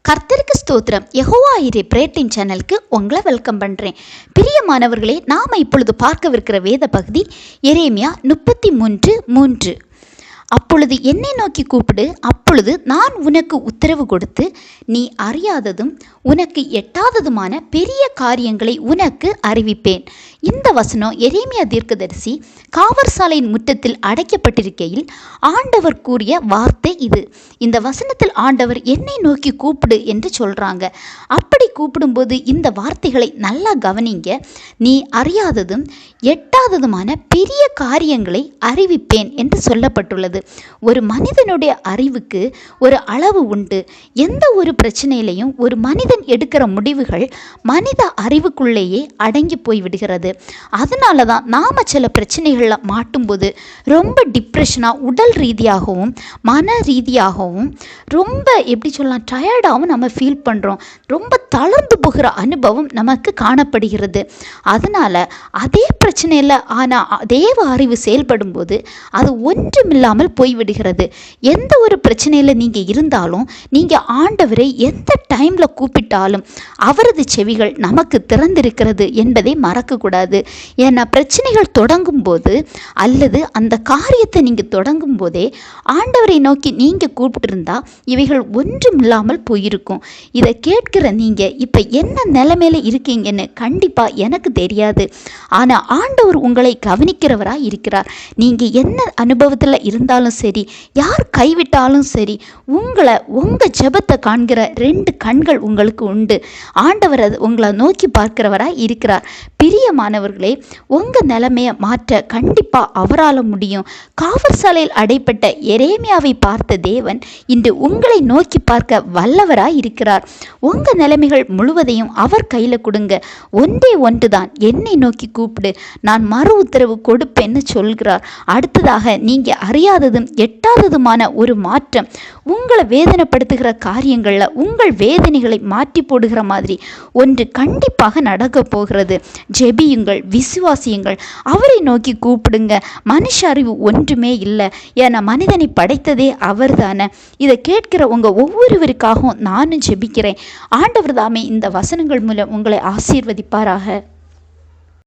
கர்த்தருக்கு ஸ்தோத்திரம். யெகோவா ஈரே பிரேட்டின் சேனலுக்கு உங்களை வெல்கம் பண்ணுறேன். பிரியமானவர்களே, நாம் இப்பொழுது பார்க்கவிருக்கிற வேத பகுதி எரேமியா 33:3. அப்பொழுது என்னை நோக்கி கூப்பிடு, அப்பொழுது நான் உனக்கு உத்தரவு கொடுத்து நீ அறியாததும் உனக்கு எட்டாததுமான பெரிய காரியங்களை உனக்கு அறிவிப்பேன். இந்த வசனம் எரேமியா தீர்க்கதரிசி காவற்சாலையின் முற்றத்தில் அடைக்கப்பட்டிருக்கையில் ஆண்டவர் கூறிய வார்த்தை இது. இந்த வசனத்தில் ஆண்டவர் என்னை நோக்கி கூப்பிடு என்று சொல்கிறாங்க. அப்படி கூப்பிடும்போது இந்த வார்த்தைகளை நல்லா கவனிங்க. நீ அறியாததும் எட்டாததுமான பெரிய காரியங்களை அறிவிப்பேன் என்று சொல்லப்பட்டுள்ளது. ஒரு மனிதனுடைய அறிவுக்கு ஒரு அளவு உண்டு. எந்த ஒரு பிரச்சனையிலையும் ஒரு மனிதன் எடுக்கிற முடிவுகள் மனித அறிவுக்குள்ளேயே அடங்கி போய்விடுகிறது. அதனால தான் நாம் சில பிரச்சனைகளில் மாட்டும்போது ரொம்ப டிப்ரெஷனாக உடல் ரீதியாகவும் மன ரீதியாகவும் ரொம்ப டயர்டாகவும் நம்ம ஃபீல் பண்ணுறோம். ரொம்ப தளர்ந்து போகிற அனுபவம் நமக்கு காணப்படுகிறது. அதனால் அதே பிரச்சனையில் ஆனால் தேவ அறிவு செயல்படும் போது அது ஒன்றுமில்லாமல் போய்விடுகிறது. எந்த ஒரு பிரச்சனையில் நீங்கள் இருந்தாலும் நீங்கள் ஆண்டவரை எந்த டைமில் கூப்பிட்டாலும் அவரது செவிகள் நமக்கு திறந்திருக்கிறது என்பதை மறக்கக்கூடாது. ஏன்னா பிரச்சனைகள் தொடங்கும் போது அல்லது அந்த காரியத்தை நீங்கள் தொடங்கும் போதே ஆண்டவரை நோக்கி நீங்கள் கூப்பிட்டுருந்தா இவைகள் ஒன்றுமில்லாமல் போயிருக்கும். இதை கேட்கிற நீங்கள் இப்போ என்ன நிலைமையில இருக்கீங்கன்னு கண்டிப்பாக எனக்கு தெரியாது. ஆனால் ஆண்டவர் உங்களை கவனிக்கிறவராக இருக்கிறார். நீங்கள் என்ன அனுபவத்தில் இருந்தாலும் சரி, யார் கைவிட்டாலும் சரி, உங்கள் ஜெபத்தை காண்கிற 2 கண்கள் உங்களுக்கு உண்டு. ஆண்டவர் உங்களை நோக்கி பார்க்கிறவராக இருக்கிறார். பிரியமானவர்களே, உங்கள் நிலைமையை மாற்ற கண்டிப்பாக அவரால் முடியும். காவற்சாலையில் அடைப்பட்ட எரேமியாவை பார்த்த தேவன் இன்று உங்களை நோக்கி பார்க்க வல்லவராய் இருக்கிறார். உங்கள் நிலைமைகள் முழுவதையும் அவர் கையில் கொடுங்க. ஒன்றே ஒன்றுதான், என்னை நோக்கி கூப்பிடு, நான் மறு உத்தரவு கொடுப்பேன்னு சொல்கிறார். அடுத்ததாக நீங்கள் அறியாததும் எட்டாததுமான ஒரு மாற்றம், உங்களை வேதனைப்படுத்துகிற காரியங்களில் உங்கள் வேதனைகளை மாற்றி போடுகிற மாதிரி ஒன்று கண்டிப்பாக நடக்க போகிறது. ஜெபியுங்கள், விசுவாசியுங்கள், அவரை நோக்கி கூப்பிடுங்க. மனுஷ அறிவு ஒன்றுமே இல்லை. ஏன்னா மனிதனை படைத்ததே அவர் தானே. இதை கேட்கிற உங்கள் ஒவ்வொருவருக்காகவும் நானும் ஜெபிக்கிறேன். ஆண்டவர் தாமே இந்த வசனங்கள் மூலம் உங்களை ஆசீர்வதிப்பாராக.